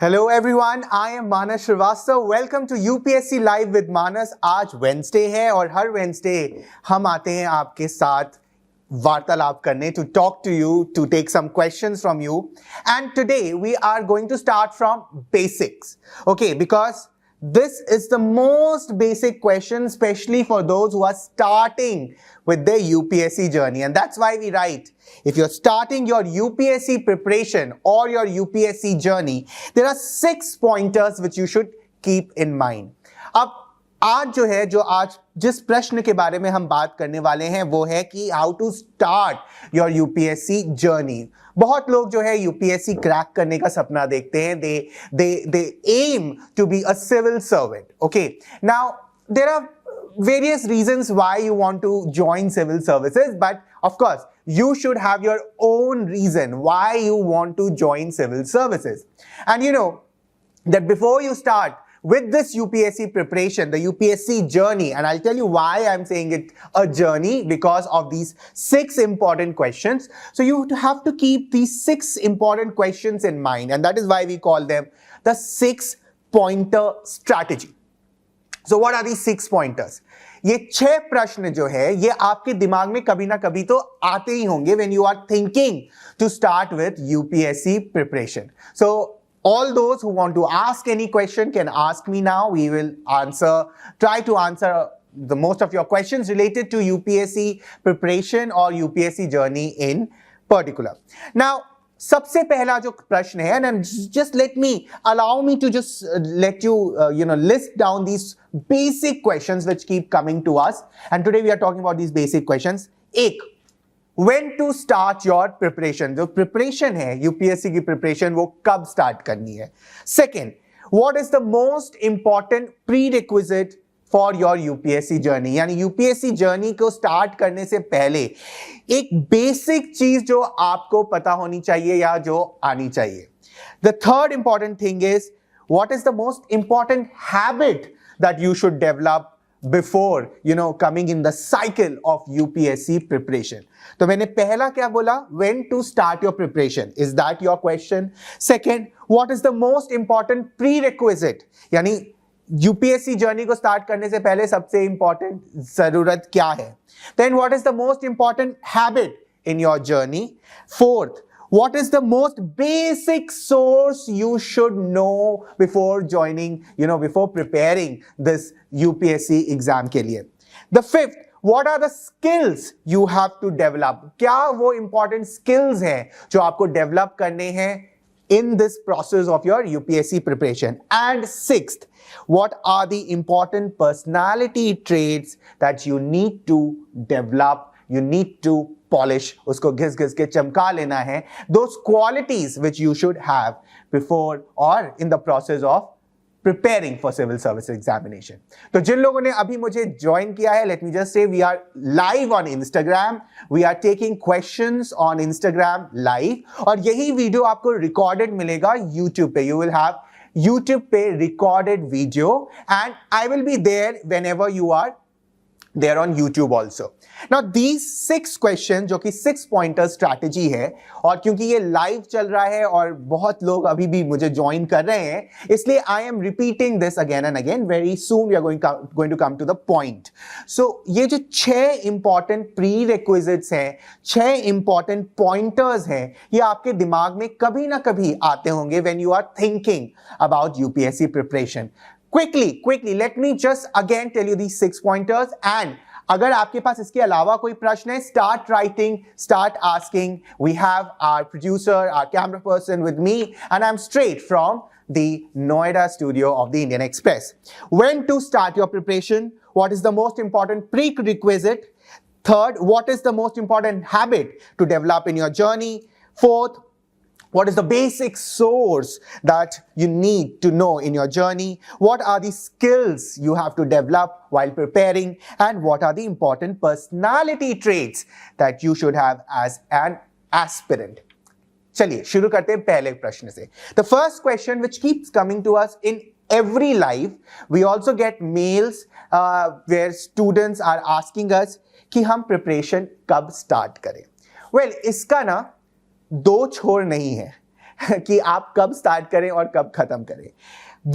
Hello everyone, I am Manas Srivastava. Welcome to UPSC Live with Manas. आज Wednesday है और हर Wednesday हम आते हैं आपके साथ वार्तालाप करने to talk to you, to take some questions from you. And today we are going to start from basics. Okay, because this is the most basic question, especially for those who are starting with their UPSC journey. And that's why we write, if you're starting your UPSC preparation or your UPSC journey, there are 6 pointers which you should keep in mind. अब आज जो जिस प्रश्न के बारे में हम बात करने वाले हैं वो है कि how to start your UPSC journey. बहुत लोग जो है यूपीएससी क्रैक करने का सपना देखते हैं. They aim to be a civil servant. Okay, now there are various reasons why you want to join civil services, but of course you should have your own reason why you want to join civil services. And you know that before you start with this UPSC preparation, the UPSC journey, and I'll tell you why I'm saying it a journey, because of these 6 important questions. So you have to keep these 6 important questions in mind, and that is why we call them the 6 pointer strategy. So what are these 6 pointers? ये 6 प्रश्न जो है ये आपके दिमाग में कभी ना कभी तो आते ही होंगे when you are thinking to start with UPSC preparation. So all those who want to ask any question can ask me now. We will try to answer the most of your questions related to UPSC preparation or UPSC journey in particular. Now, सबसे पहला जो प्रश्न है, and just allow me to just let you list down these basic questions which keep coming to us, and today we are talking about these basic questions. एक, when to start your preparation? जो preparation है UPSC की preparation वो कब start करनी है? Second, what is the most important prerequisite for your UPSC journey? यानी UPSC journey को start करने से पहले एक basic चीज जो आपको पता होनी चाहिए या जो आनी चाहिए. The third important thing is, what is the most important habit that you should develop before coming in the cycle of UPSC preparation? तो मैंने पहला क्या बोला? When to start your preparation? Is that your question? Second, what is the most important prerequisite? यानी UPSC journey को start करने से पहले सबसे इंपॉर्टेंट जरूरत क्या है? Then what is the most important habit in your journey? Fourth, what is the most basic source you should know before joining, before preparing this UPSC exam के लिए? The fifth, what are the skills you have to develop? क्या वो important skills हैं जो आपको develop करने हैं in this process of your UPSC preparation? And sixth, what are the important personality traits that you need to develop, you need to polish, उसको घिस घिस के चमका लेना है, those qualities which you should have before or in the process of preparing for civil service examination. तो जिन लोगों ने अभी मुझे join किया है, let me just say we are live on Instagram. We are taking questions on Instagram live. और यही video आपको recorded मिलेगा YouTube पे. You will have YouTube पे recorded video, and I will be there whenever you are there on YouTube also. Now these 6 questions जो कि 6 pointer strategy है, और क्योंकि ये live चल रहा है और बहुत लोग अभी भी मुझे join कर रहे हैं, इसलिए I am repeating this again and again. Very soon we are going to come to the point. So ये जो 6 important prerequisites हैं, 6 important pointers हैं, ये आपके दिमाग में कभी ना कभी आते होंगे when you are thinking about UPSC preparation. Quickly, let me just again tell you these 6 pointers, and अगर आपके पास इसके अलावा कोई प्रश्न है, start writing, start asking. We have our producer, our camera person with me, and I'm straight from the Noida studio of the Indian Express. When to start your preparation? What is the most important prerequisite? Third, what is the most important habit to develop in your journey? Fourth, what is the basic source that you need to know in your journey? What are the skills you have to develop while preparing? And what are the important personality traits that you should have as an aspirant? चलिए शुरू करते हैं पहले प्रश्न से. The first question which keeps coming to us in every live, we also get mails where students are asking us कि हम preparation कब start करें. Well, इसका ना 2 छोर नहीं है. कि आप कब स्टार्ट करें और कब खत्म करें.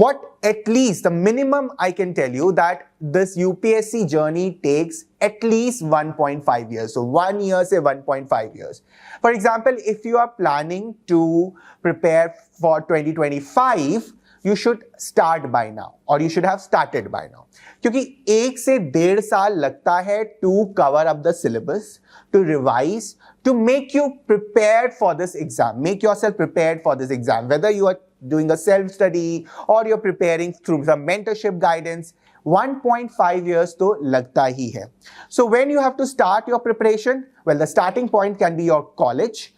What at least the minimum I can tell you that this UPSC journey takes at least 1.5 years. So 1 year से 1.5 years. For example, if you are planning to prepare for 2025, you should start by now or you should have started by now. क्योंकि 1 से 1.5 साल लगता है to cover up the syllabus, to revise, to make you prepared for this exam, make yourself prepared for this exam, whether you are doing a self-study or you're preparing through some mentorship guidance. 1.5 years to lagta hi hai. So when you have to start your preparation, well, the starting point can be your college.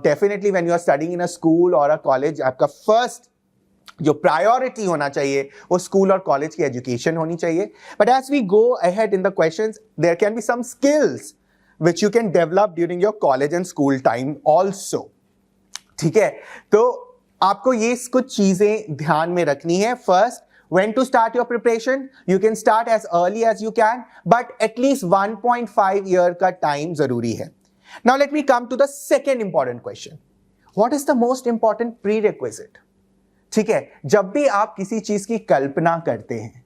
Definitely when you are studying in a school or a college, आपका first जो priority होना चाहिए वो school और college की education होनी चाहिए. But as we go ahead in the questions, there can be some skills which you can develop during your college and school time also. ठीक है, तो आपको ये कुछ चीजें ध्यान में रखनी है. First, when to start your preparation, you can start as early as you can, but at least 1.5 year का time जरूरी है. Now let me come to the second important question. What is the most important prerequisite? ठीक है, जब भी आप किसी चीज की कल्पना करते हैं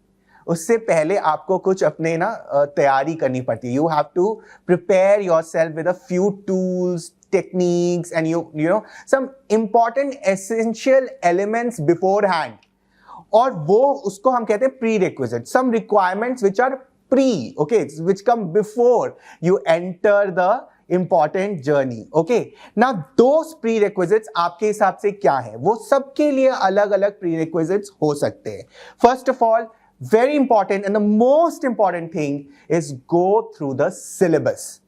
उससे पहले आपको कुछ अपने ना तैयारी करनी पड़ती है. You have to prepare yourself with a few tools, techniques, and you know some important essential elements beforehand. और वो उसको हम कहते हैं prerequisite, some requirements which are okay, which come before you enter the important journey. Okay, now those prerequisites आपके हिसाब से क्या है? वो सबके लिए अलग अलग prerequisites हो सकते हैं. First of all, very important and the most important thing is go through the syllabus.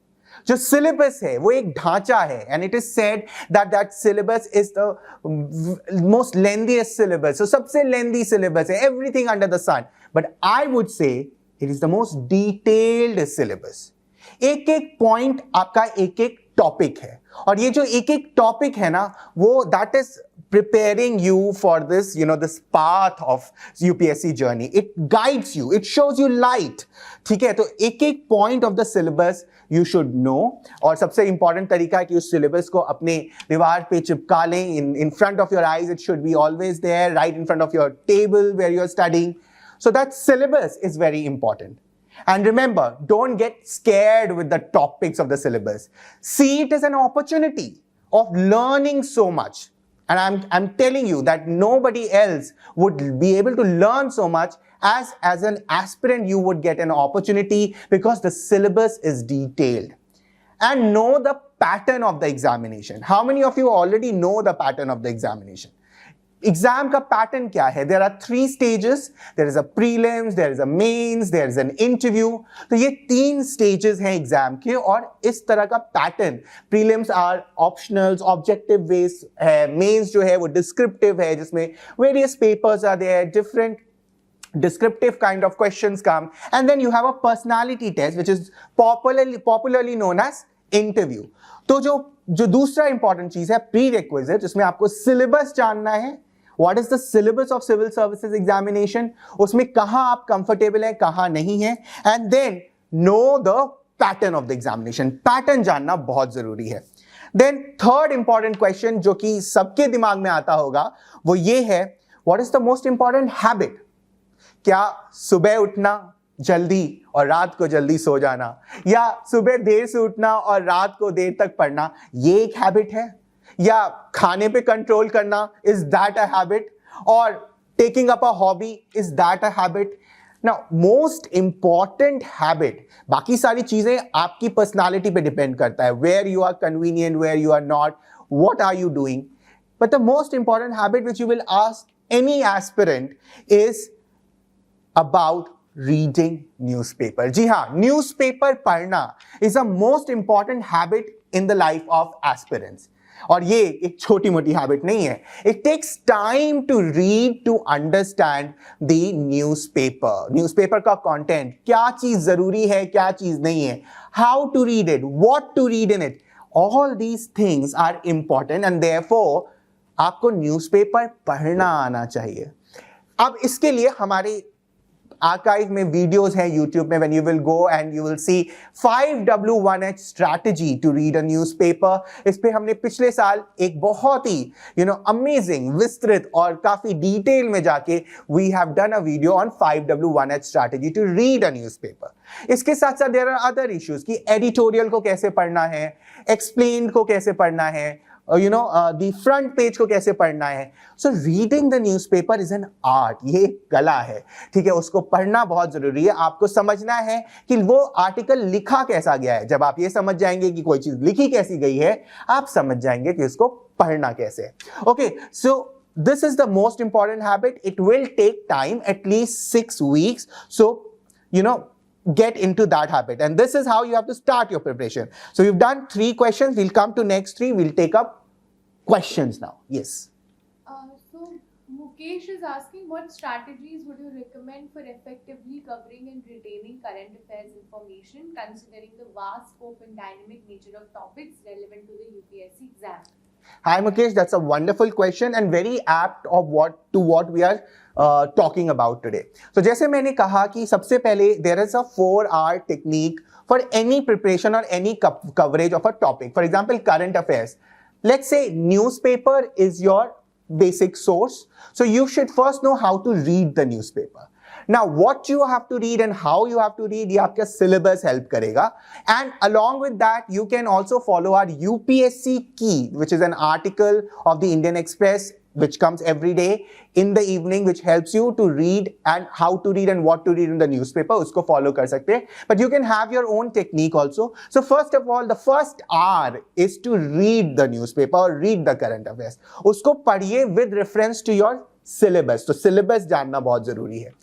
जो syllabus है वो एक ढांचा है, and it is said that syllabus is the most lengthiest syllabus. So सबसे lengthy syllabus है, everything under the sun. But I would say it is the most detailed syllabus. एक एक पॉइंट आपका एक एक टॉपिक है, और ये जो एक एक टॉपिक है ना, वो that is preparing you for this, you know, this path of UPSC journey. It guides you, it shows you light. ठीक है, तो एक एक point of the syllabus you should know. और सबसे important तरीका है कि उस syllabus को अपने दीवार पे चिपका लें. In front of your eyes, it should be always there, right in front of your table where you're studying. So that syllabus is very important. And remember, don't get scared with the topics of the syllabus. See it as an opportunity of learning so much. And I'm telling you that nobody else would be able to learn so much as an aspirant. You would get an opportunity because the syllabus is detailed. And know the pattern of the examination. How many of you already know the pattern of the examination? Exam का pattern क्या है? There are 3 stages. There is a prelims, there is a mains, there is an interview. तो ये 3 stages हैं exam के, और इस तरह का pattern. Prelims are optionals, objective based है. Mains जो है वो descriptive है, जिसमें various papers are there, different descriptive kind of questions come, and then you have a personality test which is popularly known as interview. तो जो दूसरा important चीज है prerequisite, जिसमें आपको syllabus जानना है. What is the syllabus of civil services examination? उसमें कहाँ आप comfortable हैं, कहाँ नहीं हैं, and then know the pattern of the examination. Pattern जानना बहुत जरूरी है. Then third important question जो कि सबके दिमाग में आता होगा वो ये है, what is the most important habit? क्या सुबह उठना जल्दी और रात को जल्दी सो जाना, या सुबह देर से उठना और रात को देर तक पढ़ना, ये एक हैबिट है? या खाने पे कंट्रोल करना, इज दैट अ हैबिट? और taking up a hobby, is that a habit? Now most important habit, बाकी सारी चीजें आपकी पर्सनालिटी पे डिपेंड करता है, where you are convenient, where you are not, what are you doing. But the most important habit which you will ask any aspirant is about reading newspaper. जी हाँ, newspaper पढ़ना is the most important habit in the life of aspirants. और ये एक छोटी मोटी habit नहीं है. It takes time to read to understand the newspaper. Newspaper का content, क्या चीज जरूरी है, क्या चीज नहीं है, how to read it, what to read in it. All these things are important and therefore आपको newspaper पढ़ना आना चाहिए. अब इसके लिए हमारे आर्काइव में वीडियोस हैं यूट्यूब में, when you will go and you will see 5W1H strategy to read a newspaper. इस पे हमने पिछले साल एक बहुत ही अमेजिंग विस्तृत और काफी डिटेल में जाके we have done a video on 5W1H strategy to read a newspaper. इसके साथ साथ there are other issues कि editorial को कैसे पढ़ना है, explained को कैसे पढ़ना है, the front page को कैसे पढ़ना है. So reading the newspaper is an art. ये कला है, ठीक है. उसको पढ़ना बहुत जरूरी है. आपको समझना है कि वो आर्टिकल लिखा कैसा गया है. जब आप ये समझ जाएंगे कि कोई चीज लिखी कैसी गई है, आप समझ जाएंगे कि उसको पढ़ना कैसे है. Okay, so this is the most important habit. It will take time, at least 6 weeks. So, get into that habit. And this is how you have to start your preparation. So you've done 3 questions. We'll come to next 3. We'll take up questions now. Yes. So Mukesh is asking, what strategies would you recommend for effectively covering and retaining current affairs information, considering the vast scope and dynamic nature of topics relevant to the UPSC exam? Hi Mukesh, that's a wonderful question and very apt of what we are talking about today. So जैसे मैंने कहा कि सबसे पहले there is a 4R technique for any preparation or any coverage of a topic. For example, current affairs. Let's say newspaper is your basic source. So you should first know how to read the newspaper. Now, what you have to read and how you have to read, ये आपका syllabus help करेगा. And along with that, you can also follow our UPSC key, which is an article of the Indian Express, which comes every day in the evening, which helps you to read and how to read and what to read in the newspaper. उसको follow कर सकते हैं. But you can have your own technique also. So first of all, the first R is to read the newspaper or read the current affairs. उसको पढ़िए with reference to your syllabus. तो syllabus जानना बहुत जरूरी है.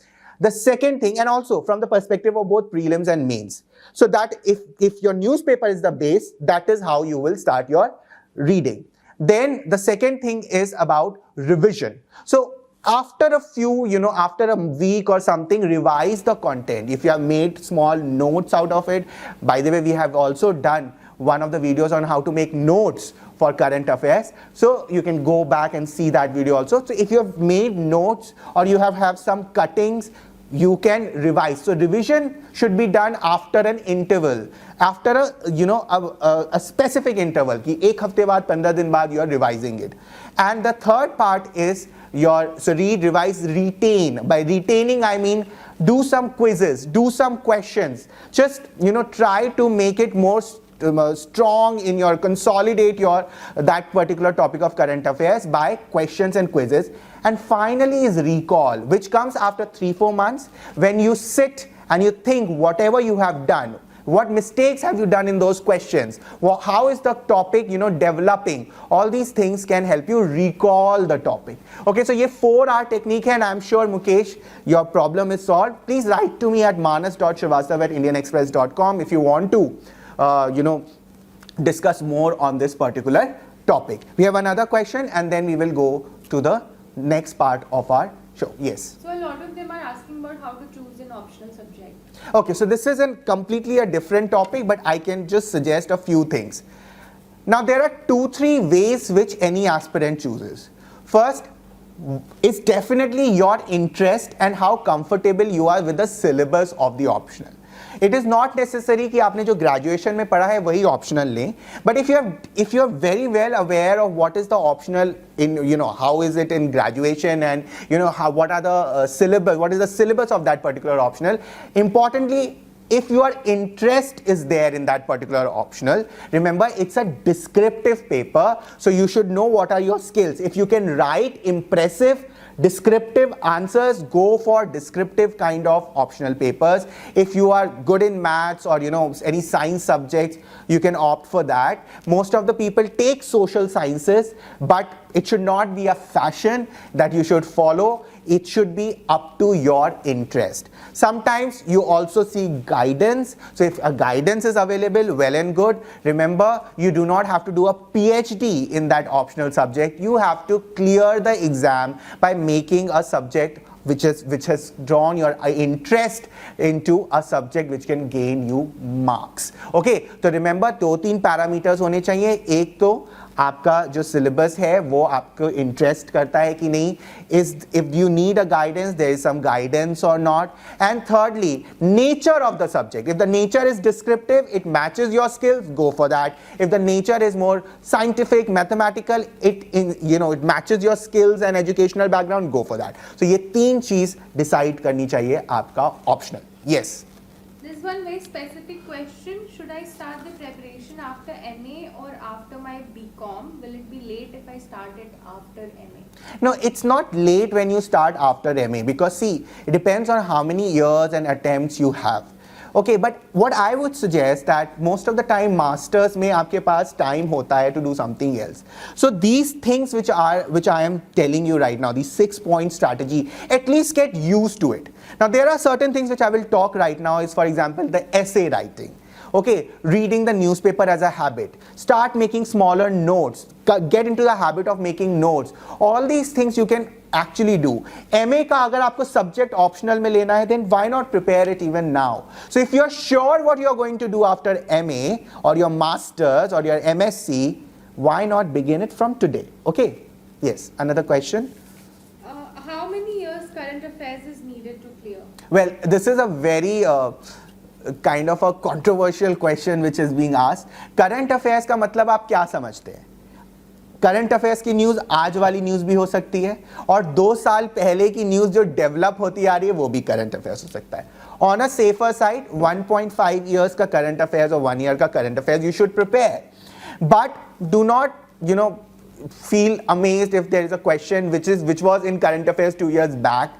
The second thing, and also from the perspective of both prelims and mains, so that if your newspaper is the base, that is how you will start your reading. Then the second thing is about revision. So after a few, after a week or something, revise the content. If you have made small notes out of it, by the way, we have also done one of the videos on how to make notes for current affairs. So you can go back and see that video also. So if you have made notes or you have some cuttings, you can revise. So revision should be done after an interval, after a specific interval. कि एक हफ्ते बाद 15 दिन बाद you are revising it. And the third part is read, revise, retain. By retaining I mean do some quizzes, do some questions. Just try to make it more strong in consolidate that particular topic of current affairs by questions and quizzes. And finally is recall, which comes after 3-4 months when you sit and you think whatever you have done, what mistakes have you done in those questions, how is the topic developing. All these things can help you recall the topic. Okay, so ये 4R technique है, and I'm sure Mukesh your problem is solved. Please write to me at manas.srivastava@indianexpress.com if you want to discuss more on this particular topic. We have another question and then we will go to the next part of our show. Yes. So a lot of them are asking about how to choose an optional subject. Okay, so this is completely a different topic, but I can just suggest a few things. Now there are 2-3 ways which any aspirant chooses. First is definitely your interest and how comfortable you are with the syllabus of the optional. It is not necessary कि आपने जो graduation में पढ़ा है वही optional लें, but if you are very well aware of what is the optional in how is it in graduation and what are the syllabus, what is the syllabus of that particular optional. Importantly, if your interest is there in that particular optional, remember it's a descriptive paper, so you should know what are your skills. If you can write impressive descriptive answers, go for descriptive kind of optional papers. If you are good in maths or any science subjects, you can opt for that. Most of the people take social sciences, but it should not be a fashion that you should follow. It should be up to your interest. Sometimes you also see guidance. So if a guidance is available, well and good. Remember, you do not have to do a PhD in that optional subject. You have to clear the exam by making a subject which has drawn your interest into a subject which can gain you marks. Okay, so remember 2-3 parameters होने चाहिए. एक तो आपका जो syllabus है वो आपको interest करता है कि नहीं, if you need a guidance, there is some guidance or not. And thirdly, nature of the subject. If the nature is descriptive, it matches your skills, go for that. If the nature is more scientific, mathematical, it matches your skills and educational background, go for that. So ये 3 चीज decide करनी चाहिए आपका optional. Yes. There's one very specific question. Should I start the preparation after MA or after my BCom? Will it be late if I start it after MA? No, it's not late when you start after MA, because see, it depends on how many years and attempts you have. Okay, but what I would suggest that most of the time masters में आपके पास time होता है to do something else. So these things which I am telling you right now, these 6-point strategy, at least get used to it. Now there are certain things which I will talk right now is, for example, the essay writing. Okay, reading the newspaper as a habit. Start making smaller notes. Get into the habit of making notes. All these things you can actually do. MA का अगर आपको subject optional में लेना है, then why not prepare it even now? So if you're sure what you're going to do after MA or your masters or your MSc, why not begin it from today? Okay. Yes. Another question. How many years current affairs is needed to clear? Well, this is a very kind of a controversial question which is being asked. Current affairs का मतलब आप क्या समझते हैं? Current affairs की news आज वाली news भी हो सकती है, और 2 साल पहले की न्यूज जो डेवलप होती आ रही है वो भी करंट अफेयर्स हो सकता है. On a safer side, 1.5 years का करंट अफेयर्स और 1 year का current affairs you should prepare, but do not feel amazed if there is a question which was in current affairs 2 years back,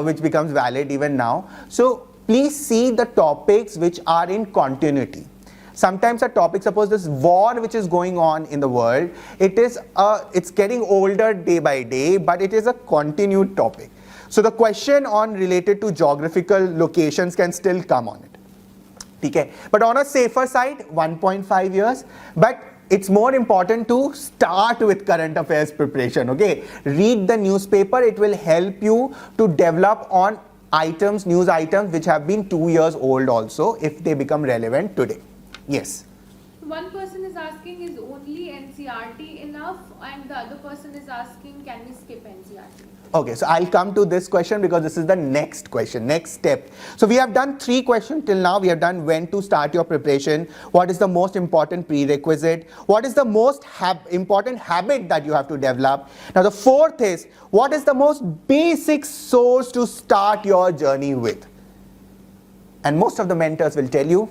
which becomes valid even now. So please see the topics which are in continuity. Sometimes a topic, suppose this war which is going on in the world, it's getting older day by day, but it is a continued topic. So the question on related to geographical locations can still come on it. Okay? But on a safer side, 1.5 years. But it's more important to start with current affairs preparation. Okay? Read the newspaper. It will help you to develop on items, news items which have been 2 years old also, if they become relevant today. Yes. One person is asking, is only NCRT enough? And the other person is asking, can we skip NCRT? Okay, so I'll come to this question because this is the next question, next step. So we have done 3 questions till now. We have done when to start your preparation, what is the most important prerequisite, what is the most important habit that you have to develop. Now the 4th is, what is the most basic source to start your journey with? And most of the mentors will tell you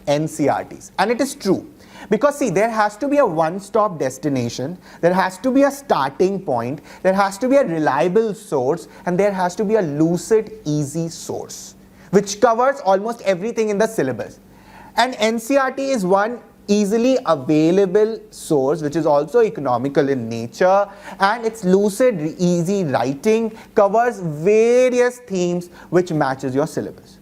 NCRTs. And it is true. Because see, there has to be a one-stop destination, there has to be a starting point, there has to be a reliable source, and there has to be a lucid, easy source, which covers almost everything in the syllabus. And NCRT is one easily available source, which is also economical in nature, and it's lucid, easy writing, covers various themes which matches your syllabus.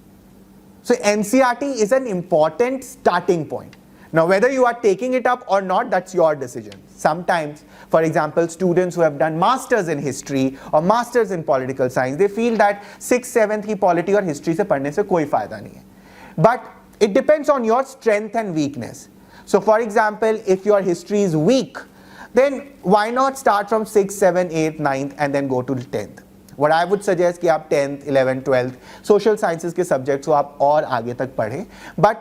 So NCRT is an important starting point. Now, whether you are taking it up or not, that's your decision. Sometimes, for example, students who have done masters in history or masters in political science, they feel that 6th, 7th की polity और history से पढ़ने से कोई फायदा नहीं है. But it depends on your strength and weakness. So, for example, if your history is weak, then why not start from 6th, 7th, 8th, 9th and then go to 10th? What I would suggest कि आप 10th, 11th, 12th, social sciences के subjects को आप और आगे तक पढ़ें. But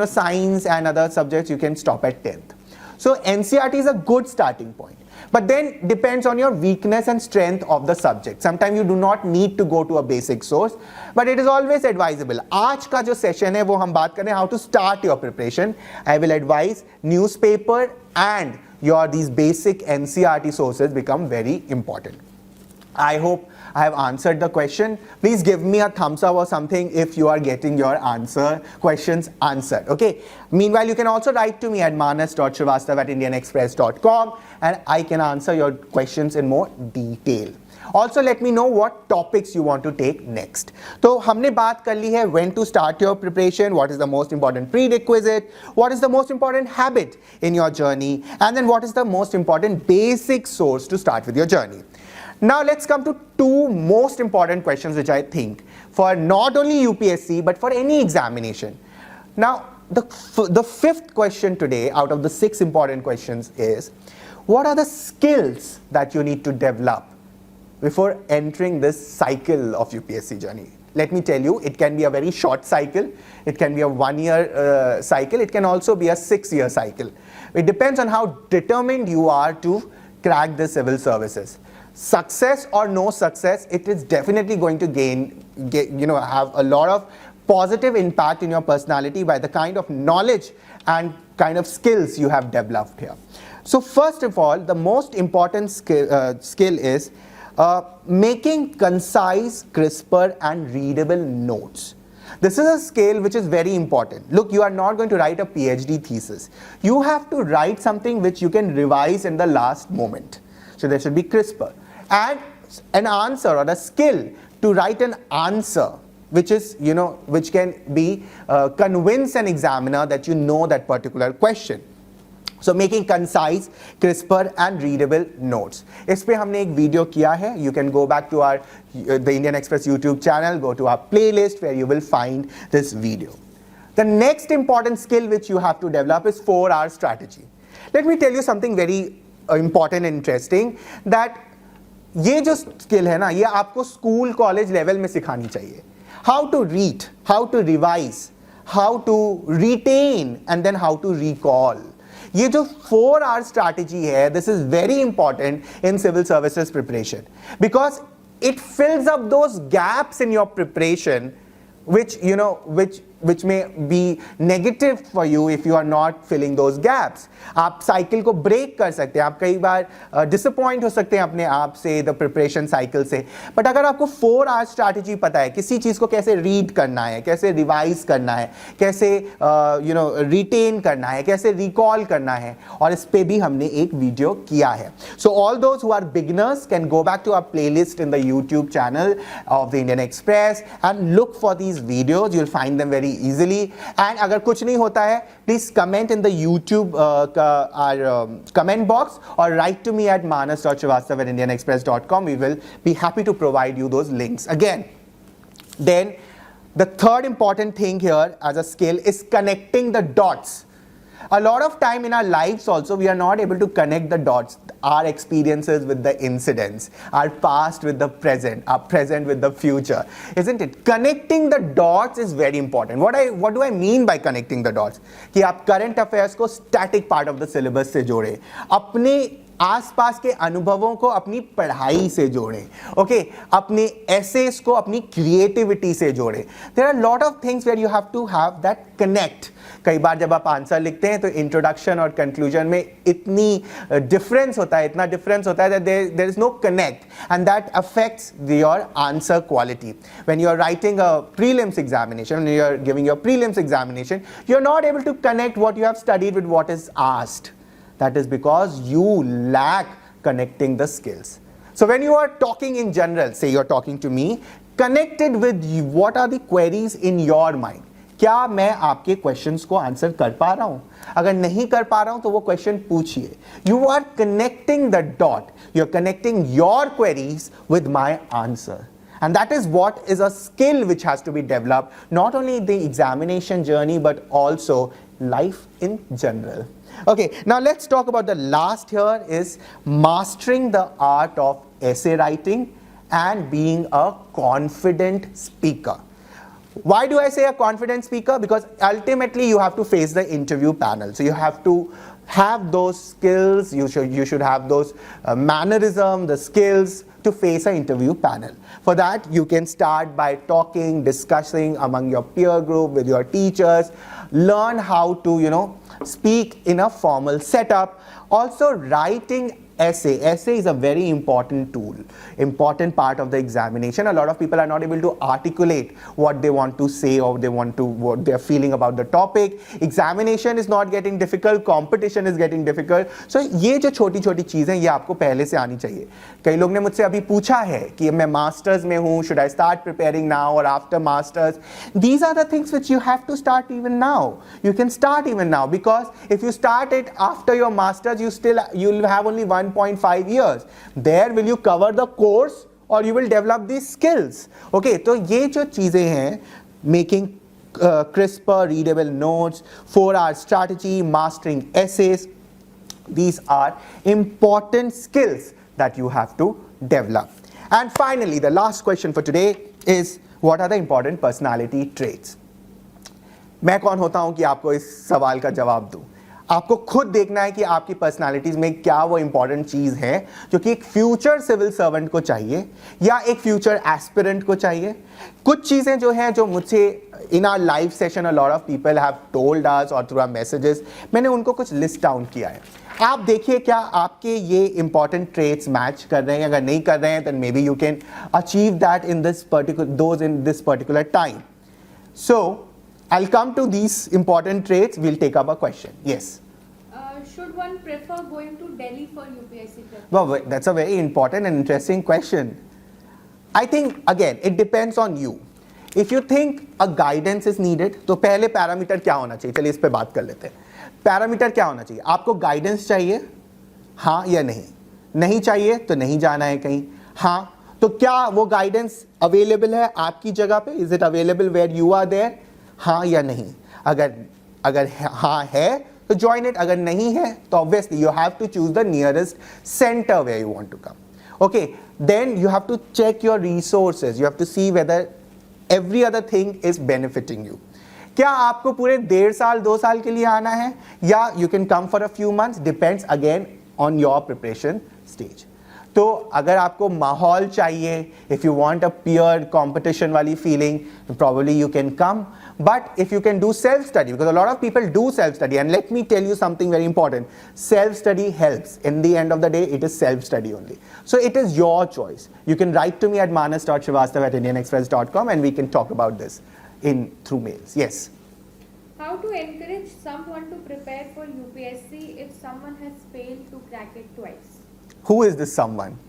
science and other subjects you can stop at 10th. So NCRT is a good starting point. But then depends on your weakness and strength of the subject. Sometimes you do not need to go to a basic source, but it is always advisable. आज का जो session है वो हम बात करें how to start your preparation. I will advise newspaper and your these basic NCRT sources become very important. I hope I have answered the question. Please give me a thumbs up or something if you are getting your questions answered. Okay. Meanwhile, you can also write to me at manas.srivastava@indianexpress.com and I can answer your questions in more detail. Also, let me know what topics you want to take next. तो हमने बात कर ली है when to start your preparation, what is the most important prerequisite, what is the most important habit in your journey, and then what is the most important basic source to start with your journey. Now let's come to 2 most important questions which I think for not only UPSC but for any examination. Now the 5th question today out of the 6 important questions is, what are the skills that you need to develop before entering this cycle of UPSC journey? Let me tell you, it can be a very short cycle, it can be a 1 year cycle, it can also be a 6 year cycle. It depends on how determined you are to crack the civil services. Success or no success, it is definitely going to have a lot of positive impact in your personality by the kind of knowledge and kind of skills you have developed here. So first of all, the most important skill is making concise, crisper and readable notes. This is a skill which is very important. Look, you are not going to write a PhD thesis. You have to write something which you can revise in the last moment. So there should be crisper. And an answer or a skill to write an answer which is, which can be convince an examiner that you know that particular question. So making concise, crisper and readable notes. इस पे हमने एक video किया है. You can go back to the Indian Express YouTube channel, go to our playlist where you will find this video. The next important skill which you have to develop is 4-hour strategy. Let me tell you something very important and interesting, that ये जो skill है ना, ये आपको school college level में सिखानी चाहिए. How to read, how to revise, how to retain and then how to recall. ये जो 4-hour strategy है, this is very important in civil services preparation because it fills up those gaps in your preparation which may be negative for you if you are not filling those gaps. आप cycle को break कर सकते हैं. आप कई बार disappoint हो सकते हैं अपने आप से the preparation cycle से. But अगर आपको 4-hour strategy पता है, किसी चीज़ को कैसे read करना है, कैसे revise करना है, कैसे retain करना है, कैसे recall करना है, और इस पे भी हमने एक वीडियो किया है. So all those who are beginners can go back to our playlist in the YouTube channel of the Indian Express and look for these videos. You'll find them very easily. And अगर कुछ नहीं होता है, please comment in the YouTube comment box or write to me at manas.srivastava@indianexpress.com. We will be happy to provide you those links again. Then the third important thing here as a skill is connecting the dots. A lot of time in our lives also we are not able to connect the dots, our experiences with the incidents, our past with the present, our present with the future, isn't it? Connecting the dots is very important. What do I mean by connecting the dots? कि आप current affairs को static part of the syllabus से जोड़ें, अपने आसपास के अनुभवों को अपनी पढ़ाई से जोड़ें, ओके, अपने essays को अपनी creativity से जोड़ें. There are a lot of things where you have to have that connect. कई बार जब आप आंसर लिखते हैं तो इंट्रोडक्शन और कंक्लूजन में इतनी डिफरेंस होता है, इतना डिफरेंस होता है that there is no connect and that affects your answer quality. When you are writing a prelims examination, when you are giving your prelims examination, you are not able to connect what you have studied with what is asked. That is because you lack connecting the skills. So when you are talking in general, say you are talking to me, connected with what are the queries in your mind. क्या मैं आपके questions को answer कर पा रहा हूं? अगर नहीं कर पा रहा हूं तो वो क्वेश्चन पूछिए. You are connecting the dot, you are connecting your queries with my answer. And that is what is a skill which has to be developed not only in the examination journey but also life in general. Okay, now let's talk about the last here is mastering the art of essay writing and being a confident speaker. Why do I say a confident speaker? Because ultimately you have to face the interview panel. So you have to have those skills, you should have those mannerism, the skills to face an interview panel. For that you can start by talking, discussing among your peer group, with your teachers, learn how to speak in a formal setup. Also writing essay is a very important tool, important part of the examination. A lot of people are not able to articulate what they want to say or what they are feeling about the topic. Examination is not getting difficult, competition is getting difficult. So ये जो छोटी छोटी चीजें ये आपको पहले से आनी चाहिए. कई लोग ने मुझसे अभी पूछा है कि मैं मास्टर्स में हूँ, should I start preparing now or after masters? These are the things which you have to start even now. You can start even now because if you start it after your masters, you'll have only 1.5 years. There will you cover the course or you will develop these skills. Okay, तो ये जो चीजें हैं, making crisper readable notes, 4-hour strategy, mastering essays, These are important skills that you have to develop. And finally, the last question for today is, what are the important personality traits? मैं कौन होता हूं कि आपको इस सवाल का जवाब दूं? आपको खुद देखना है कि आपकी पर्सनालिटीज में क्या वो इंपॉर्टेंट चीज है जो कि एक फ्यूचर सिविल सर्वेंट को चाहिए या एक फ्यूचर एस्पिरेंट को चाहिए. कुछ चीजें जो हैं जो मुझसे in our live session a lot of people have told us और थ्रू आवर मैसेजेस, मैंने उनको कुछ लिस्ट डाउन किया है. आप देखिए क्या आपके ये इंपॉर्टेंट ट्रेट्स मैच कर रहे हैं. अगर नहीं कर रहे हैं then maybe you can achieve that in this particular time. So I'll come to these important traits. We'll take up a question. Yes. Should one prefer going to Delhi for UPSC prep? Well, that's a very important and interesting question. I think again it depends on you. If you think a guidance is needed, तो पहले parameter क्या होना चाहिए? चलिए इस पे बात कर लेते हैं. पैरामीटर क्या होना चाहिए? आपको गाइडेंस चाहिए, हाँ या नहीं? नहीं चाहिए तो नहीं जाना है कहीं. हाँ तो क्या वो गाइडेंस अवेलेबल है आपकी जगह पे? Is it available where you are there? हाँ या नहीं? अगर हाँ है तो ज्वाइन इट. अगर नहीं है तो obviously you have to choose the nearest centre where you want to come. Okay, then you have to check your resources. You have to see whether every other thing is benefiting you. क्या आपको पूरे 1.5 साल 2 साल के लिए आना है या you can come for a few months? Depends again on your preparation stage. तो अगर आपको माहौल चाहिए, if you want a peer competition वाली feeling, probably you can come. But if you can do self study, because a lot of people do self study, and let me tell you something very important, self study helps. In the end of the day, it is self study only. So it is your choice. You can write to me at manas.srivastava@indianexpress.com and we can talk about this through mails. Yes. How to encourage someone to prepare for UPSC if someone has failed to crack it twice? Who is this someone?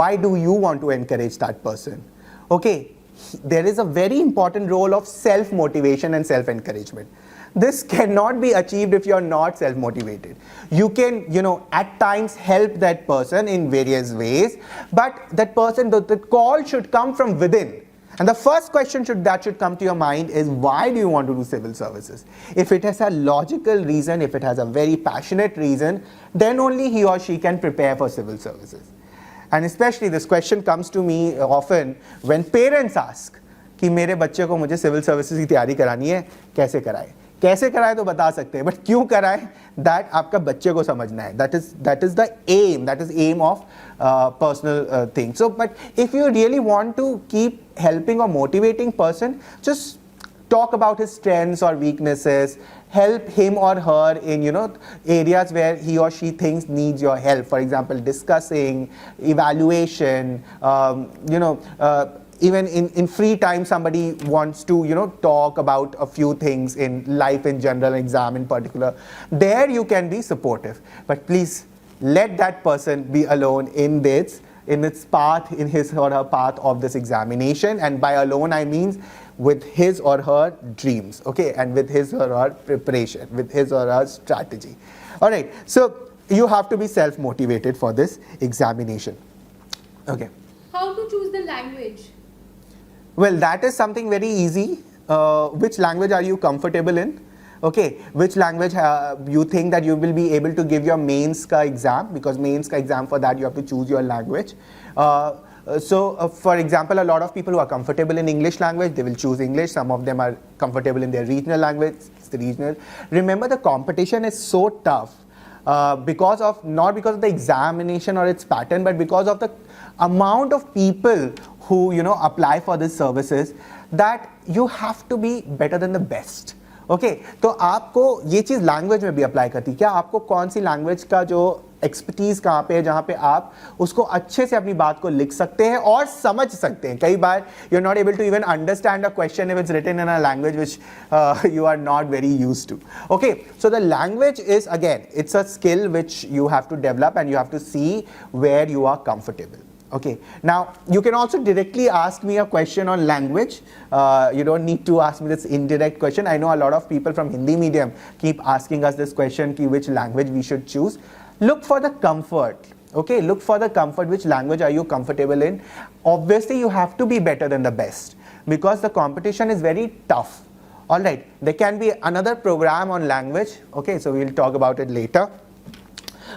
Why do you want to encourage that person? Okay, there is a very important role of self-motivation and self-encouragement. This cannot be achieved if you are not self-motivated. You can, at times help that person in various ways, but that person, the call should come from within. And the first question that should come to your mind is, why do you want to do civil services? If it has a logical reason, if it has a very passionate reason, then only he or she can prepare for civil services. And especially this question comes to me often when parents ask कि मेरे बच्चे को मुझे civil services की तैयारी करानी है, कैसे कराए? कैसे कराए तो बता सकते हैं, बट क्यों कराए दैट आपका बच्चे को समझना है. That is the aim, that is aim of personal thing. So but if you really want to keep helping or motivating person, just talk about his strengths or weaknesses, help him or her in areas where he or she thinks needs your help. For example, discussing, evaluation, even in free time somebody wants to talk about a few things in life in general, exam in particular, there you can be supportive. But please let that person be alone in its path, in his or her path of this examination. And by alone I mean with his or her dreams, okay, and with his or her preparation, with his or her strategy. All right, so you have to be self-motivated for this examination. Okay. How to choose the language? Well, that is something very easy. Which language are you comfortable in? Okay, which language you think that you will be able to give your mains ka exam, because mains ka exam, for that you have to choose your language. So for example, a lot of people who are comfortable in English language, they will choose English. Some of them are comfortable in their regional language, it's the regional. Remember, the competition is so tough not because of the examination or its pattern, but because of the amount of people who apply for these services, that you have to be better than the best. Okay, तो आपको ये चीज़ language में भी apply करती है. क्या आपको कौन सी लैंग्वेज का जो एक्सपर्टीज कहाँ पे है, जहाँ पे आप उसको अच्छे से अपनी बात को लिख सकते हैं और समझ सकते हैं. कई बार you are not able to even understand a question if it's written in a language which you are not very used to. Okay, so the language is again it's a skill which you have to develop and you have to see where you are comfortable. Okay, now you can also directly ask me a question on language. You don't need to ask me this indirect question. I know a lot of people from Hindi medium keep asking us this question, which language we should choose. Look for the comfort. Okay, look for the comfort. Which language are you comfortable in? Obviously, you have to be better than the best because the competition is very tough. All right, there can be another program on language. Okay, so we'll talk about it later.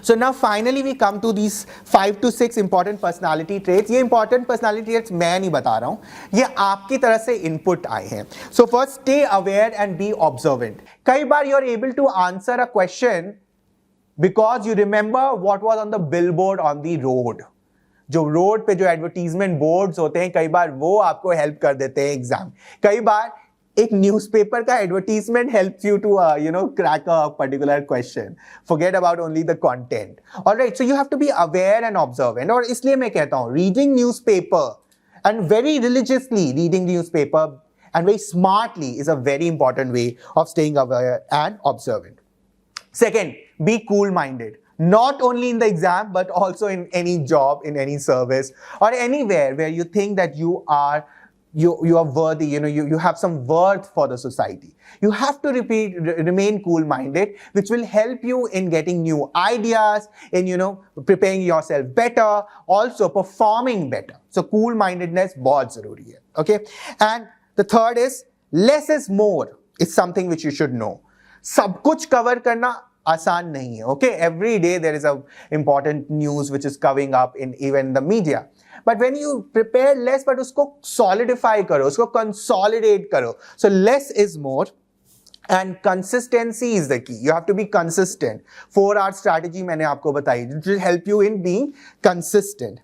So now finally we come to these 5 to 6 important personality traits. ये important personality traits मैं नहीं बता रहा हूँ, ये आपकी तरफ से input आए हैं. So first, stay aware and be observant. कई बार you are able to answer a question because you remember what was on the billboard on the road. जो रोड पे जो एडवर्टीजमेंट बोर्ड्स होते हैं, कई बार वो आपको हेल्प कर देते हैं एग्जाम. कई बार एक न्यूज़पेपर का advertisement helps you to crack a particular question. Forget about only the content. Alright, so you have to be aware and observant. और इसलिए मैं कहता हूं, reading newspaper and very religiously reading newspaper and very smartly is a very important way of staying aware and observant. Second, be cool-minded. Not only in the exam, but also in any job, in any service, or anywhere where you think that you are worthy, you have some worth for the society. You have to remain cool-minded, which will help you in getting new ideas, in preparing yourself better, also performing better. So cool-mindedness बहुत जरूरी है. Okay, and the third is less is more. It's something which you should know. सब कुछ cover करना आसान नहीं है. Okay, every day there is a important news which is coming up in even the media. But when you prepare less, but उसको solidify करो, उसको consolidate करो. So less is more. And consistency is the key. You have to be consistent. 4-hour strategy मैंने आपको बताई. It will help you in being consistent.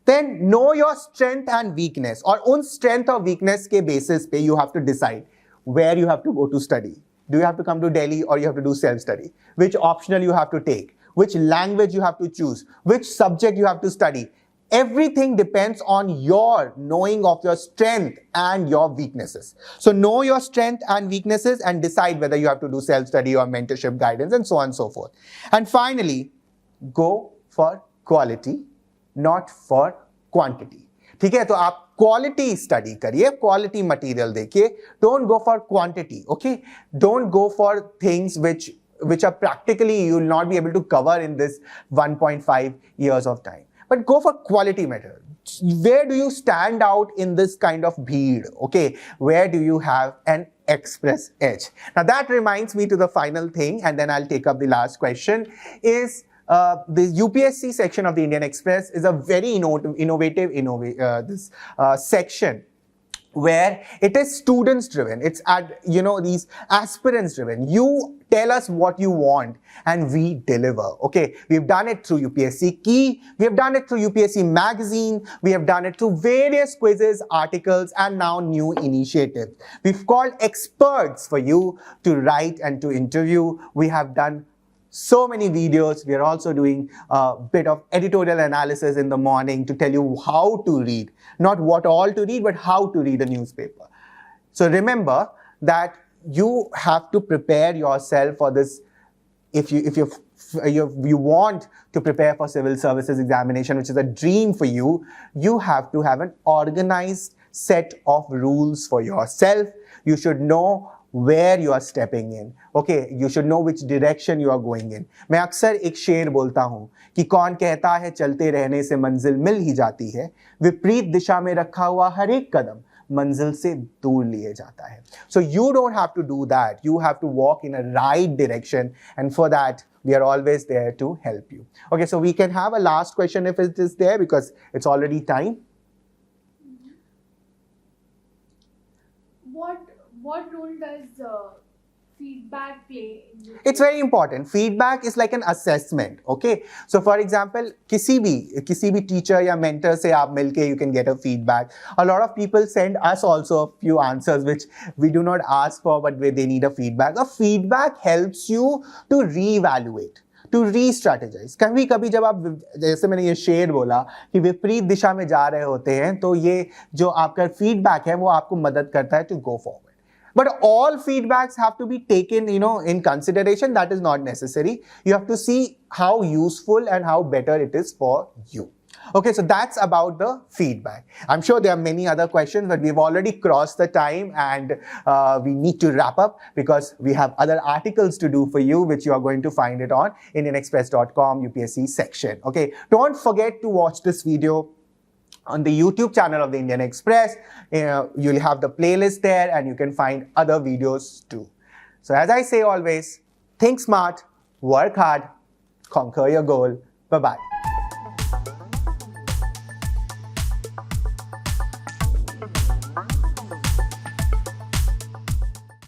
Then know your strength and weakness. और उन strength और weakness के basis पे you have to decide where you have to go to study. Do you have to come to Delhi or you have to do self-study? Which optional you have to take? Which language you have to choose? Which subject you have to study? Everything depends on your knowing of your strength and your weaknesses. So know your strength and weaknesses and decide whether you have to do self-study or mentorship guidance and so on and so forth. And finally, go for quality, not for quantity. ठीक है, तो आप quality study करिए, quality material देखिए. Don't go for quantity. Okay, don't go for things which are practically you will not be able to cover in this 1.5 years of time. But go for quality material. Where do you stand out in this kind of bheed? Okay, where do you have an express edge? Now that reminds me to the final thing, and then I'll take up the last question, is the UPSC section of the Indian Express is a very innovative section where it is students driven. It's these aspirants driven. You tell us what you want and we deliver. Okay, we've done it through UPSC Key, we have done it through UPSC Magazine, we have done it through various quizzes, articles, and now new initiatives. We've called experts for you to write and to interview. We have done so many videos. We are also doing a bit of editorial analysis in the morning to tell you how to read, not what all to read, but how to read a newspaper. So remember that you have to prepare yourself for this. If you want to prepare for civil services examination, which is a dream for you, you have to have an organized set of rules for yourself. You should know where you are stepping in. Okay, you should know which direction you are going in. मैं अक्सर एक शेर बोलता हूँ कि कौन कहता है चलते रहने से मंजिल मिल ही जाती है, विपरीत दिशा में रखा हुआ हर एक कदम मंजिल से दूर लिए जाता है. So you don't have to do that. You have to walk in a right direction, and for that we are always there to help you. Okay, so we can have a last question if it is there, because it's already time. What role does feedback play in this? It's very important. Feedback is like an assessment. Okay, so for example, किसी भी teacher या mentor से आप मिलके you can get a feedback. A lot of people send us also a few answers which we do not ask for, but they need a feedback. A feedback helps you to reevaluate, to re-strategize. कभी जब आप, जैसे मैंने ये शेर बोला कि विपरीत दिशा में जा रहे होते हैं, तो ये जो आपका feedback है वो आपको मदद करता है to go forward. But all feedbacks have to be taken, in consideration. That is not necessary. You have to see how useful and how better it is for you. Okay, so that's about the feedback. I'm sure there are many other questions, but we've already crossed the time and we need to wrap up because we have other articles to do for you, which you are going to find it on indianexpress.com UPSC section. Okay, don't forget to watch this video on the YouTube channel of the Indian Express. You'll have the playlist there and you can find other videos too. So as I say always, think smart, work hard, conquer your goal. Bye-bye.